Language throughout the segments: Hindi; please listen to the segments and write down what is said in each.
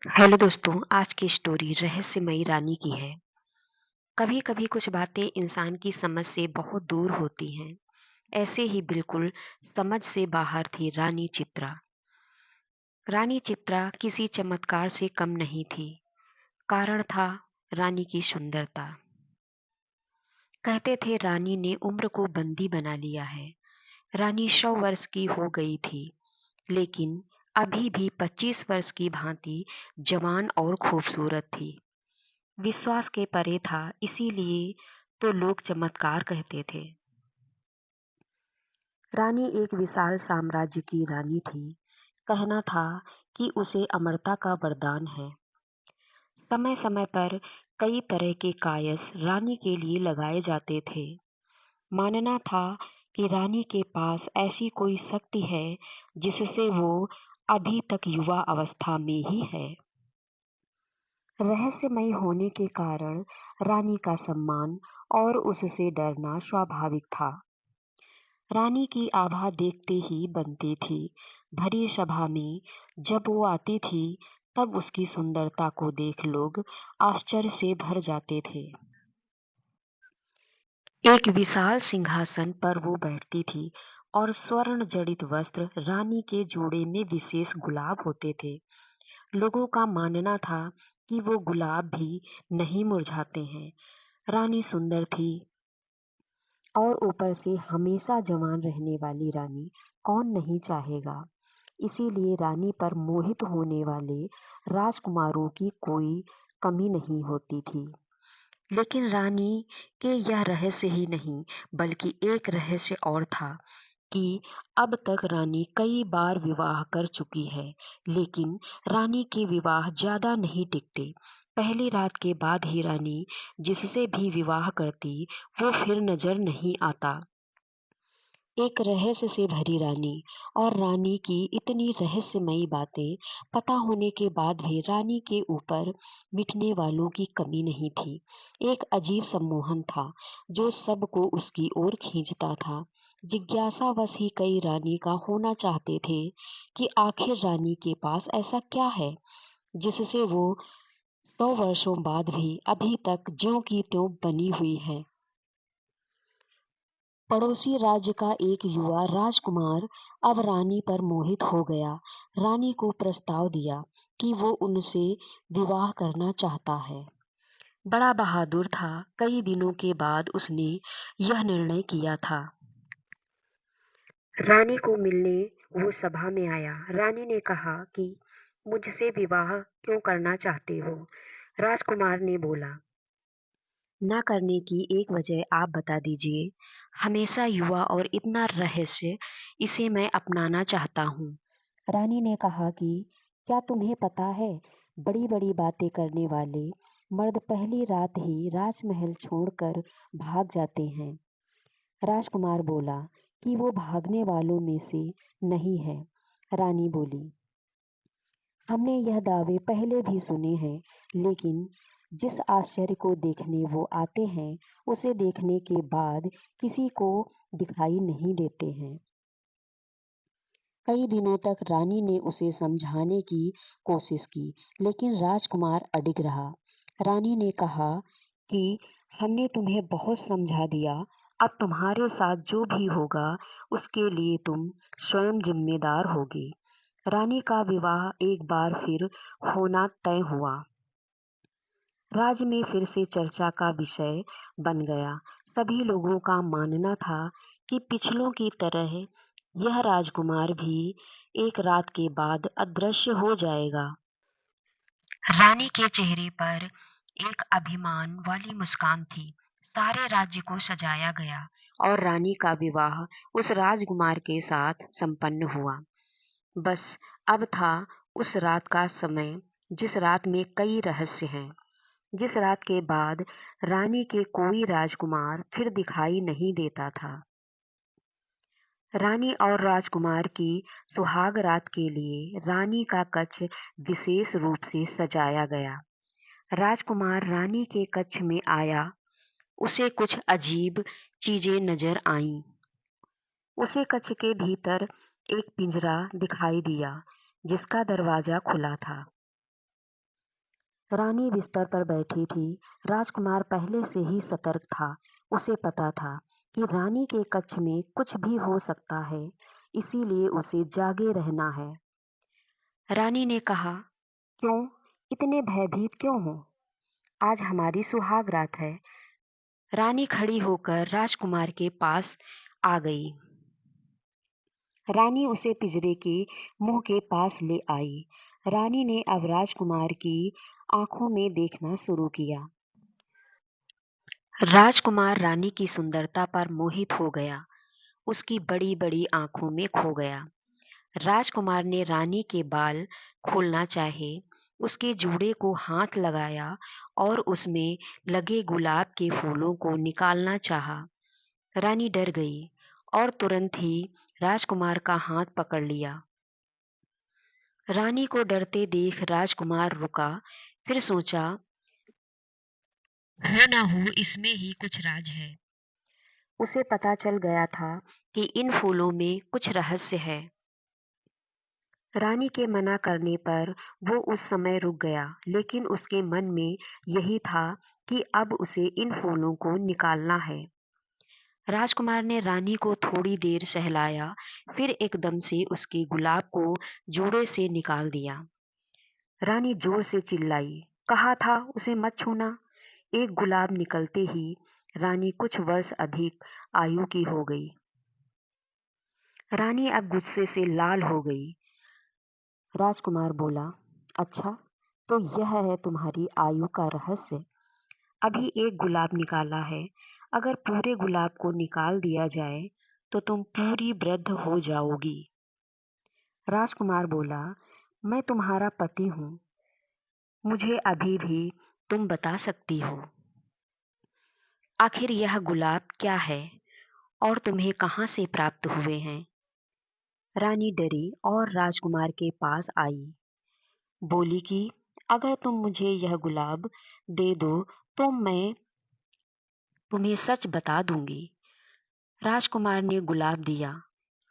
हेलो दोस्तों, आज की स्टोरी रहस्यमयी रानी की है। कभी-कभी कुछ बातें इंसान की समझ से बहुत दूर होती हैं। ऐसे ही बिल्कुल समझ से बाहर थी रानी चित्रा। रानी चित्रा किसी चमत्कार से कम नहीं थी। कारण था रानी की सुंदरता। कहते थे रानी ने उम्र को बंदी बना लिया है। रानी 100 वर्ष की हो गई थी, लेकिन अभी भी 25 वर्ष की भांति जवान और खूबसूरत थी। विश्वास के परे था, इसीलिए तो लोग चमत्कार कहते थे। रानी एक विशाल साम्राज्य की रानी थी। कहना था कि उसे अमरता का वरदान है। समय समय पर कई तरह के कायस रानी के लिए लगाए जाते थे। मानना था कि रानी के पास ऐसी कोई शक्ति है जिससे वो अभी तक युवा अवस्था में ही है। रहस्यमयी होने के कारण रानी का सम्मान और उससे डरना स्वाभाविक था। रानी की आभा देखते ही बनती थी। भरी सभा में जब वो आती थी, तब उसकी सुंदरता को देख लोग आश्चर्य से भर जाते थे। एक विशाल सिंहासन पर वो बैठती थी और स्वर्ण जड़ित वस्त्र रानी के जोड़े में विशेष गुलाब होते थे। लोगों का मानना था कि वो गुलाब भी नहीं मुरझाते हैं। रानी सुंदर थी और ऊपर से हमेशा जवान रहने वाली रानी कौन नहीं चाहेगा। इसीलिए रानी पर मोहित होने वाले राजकुमारों की कोई कमी नहीं होती थी। लेकिन रानी के यह रहस्य ही नहीं, बल्कि एक रहस्य और था कि अब तक रानी कई बार विवाह कर चुकी है, लेकिन रानी के विवाह ज़्यादा नहीं टिकते। पहली रात के बाद ही रानी जिससे भी विवाह करती, वो फिर नज़र नहीं आता। एक रहस्य से भरी रानी और रानी की इतनी रहस्यमयी बातें पता होने के बाद भी रानी के ऊपर मिटने वालों की कमी नहीं थी। एक अजीब सम्मोहन था जो सबको उसकी ओर खींचता था। जिज्ञासावश ही कई रानी का होना चाहते थे कि आखिर रानी के पास ऐसा क्या है जिससे वो 100 वर्षों बाद भी अभी तक ज्यों की त्यों बनी हुई है। पड़ोसी राज्य का एक युवा राजकुमार अब रानी पर मोहित हो गया। रानी को प्रस्ताव दिया कि वो उनसे विवाह करना चाहता है। बड़ा बहादुर था। कई दिनों के बाद उसने यह निर्णय किया था। रानी को मिलने वो सभा में आया। रानी ने कहा कि मुझसे विवाह क्यों करना चाहते हो? राजकुमार ने बोला, ना करने की एक वजह आप बता दीजिए। हमेशा युवा और इतना रहस्य, इसे मैं अपनाना चाहता हूँ। रानी ने कहा कि क्या तुम्हें पता है, बड़ी-बड़ी बातें करने वाले मर्द पहली रात ही राजमहल छोड़कर भाग जाते हैं। राजकुमार बोला कि वो भागने वालों में से नहीं है। रानी बोली, हमने यह दावे पहले भी सुने हैं, लेकिन जिस आश्चर्य को देखने वो आते हैं, उसे देखने के बाद किसी को दिखाई नहीं देते हैं। कई दिनों तक रानी ने उसे समझाने की कोशिश की, लेकिन राजकुमार अडिग रहा। रानी ने कहा कि हमने तुम्हें बहुत समझा दिया, अब तुम्हारे साथ जो भी होगा, उसके लिए तुम स्वयं जिम्मेदार होगी। रानी का विवाह एक बार फिर होना तय हुआ। राज्य में फिर से चर्चा का विषय बन गया। सभी लोगों का मानना था कि पिछलों की तरह यह राजकुमार भी एक रात के बाद अदृश्य हो जाएगा। रानी के चेहरे पर एक अभिमान वाली मुस्कान थी। सारे राज्य को सजाया गया और रानी का विवाह उस राजकुमार के साथ संपन्न हुआ। बस अब था उस रात का समय, जिस रात में कई रहस्य हैं। जिस रात के बाद रानी के कोई राजकुमार फिर दिखाई नहीं देता था। रानी और राजकुमार की सुहाग रात के लिए रानी का कक्ष विशेष रूप से सजाया गया। राजकुमार रानी के कक्ष में आया। उसे कुछ अजीब चीजें नजर आईं। उसे कक्ष के भीतर एक पिंजरा दिखाई दिया, जिसका दरवाजा खुला था। रानी बिस्तर पर बैठी थी। राजकुमार पहले से ही सतर्क था। उसे पता था कि रानी के कक्ष में कुछ भी हो सकता है, इसीलिए उसे जागे रहना है। रानी ने कहा, क्यों? इतने भयभीत क्यों हो? आज हमारी सुहाग रात है। रानी खड़ी होकर राजकुमार के पास आ गई। रानी उसे पिंजरे के मुंह के पास ले आई। रानी ने अब राजकुमार की आंखों में देखना शुरू किया। राजकुमार रानी की सुंदरता पर मोहित हो गया। उसकी बड़ी-बड़ी आंखों में खो गया। राजकुमार ने रानी के बाल खोलना चाहे, उसके जूड़े को हाथ लगाया और उसमें लगे गुलाब के फूलों को निकालना चाहा। रानी डर गई और तुरंत ही राजकुमार का हाथ पकड़ लिया। रानी को डरते देख राजकुमार रुका, फिर सोचा, हो ना हो इसमें ही कुछ राज है। उसे पता चल गया था कि इन फूलों में कुछ रहस्य है। रानी के मना करने पर वो उस समय रुक गया, लेकिन उसके मन में यही था कि अब उसे इन फूलों को निकालना है। राजकुमार ने रानी को थोड़ी देर सहलाया, फिर एकदम से उसके गुलाब को जूड़े से निकाल दिया। रानी जोर से चिल्लाई, कहा था उसे मत छूना। एक गुलाब निकलते ही रानी कुछ वर्ष अधिक आयु की हो गई। रानी अब गुस्से से लाल हो गई। राजकुमार बोला, अच्छा, तो यह है तुम्हारी आयु का रहस्य। अभी एक गुलाब निकाला है, अगर पूरे गुलाब को निकाल दिया जाए तो तुम पूरी वृद्ध हो जाओगी। राजकुमार बोला, मैं तुम्हारा पति हूँ, मुझे अभी भी तुम बता सकती हो। आखिर यह गुलाब क्या है और तुम्हें कहाँ से प्राप्त हुए हैं? रानी डरी और राजकुमार के पास आई। बोली कि अगर तुम मुझे यह गुलाब दे दो तो मैं तुम्हें सच बता दूंगी। राजकुमार ने गुलाब दिया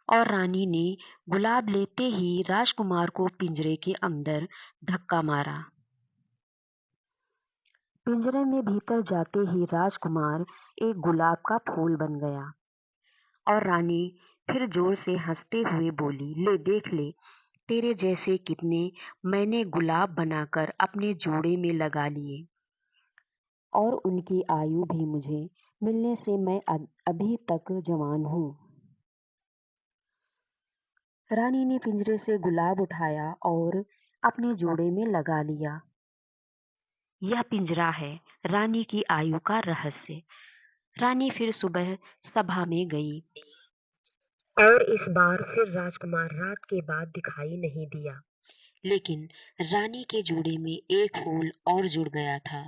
और रानी ने गुलाब लेते ही राजकुमार को पिंजरे के अंदर धक्का मारा। पिंजरे में भीतर जाते ही राजकुमार एक गुलाब का फूल बन गया और रानी फिर जोर से हंसते हुए बोली, ले देख ले, तेरे जैसे कितने मैंने गुलाब बनाकर अपने जोड़े में लगा लिए और उनकी आयु भी मुझे मिलने से मैं अभी तक जवान हूँ। रानी ने पिंजरे से गुलाब उठाया और अपने जोड़े में लगा लिया। यह पिंजरा है रानी की आयु का रहस्य। रानी फिर सुबह सभा में गई और इस बार फिर राजकुमार रात के बाद दिखाई नहीं दिया, लेकिन रानी के जोड़े में एक फूल और जुड़ गया था।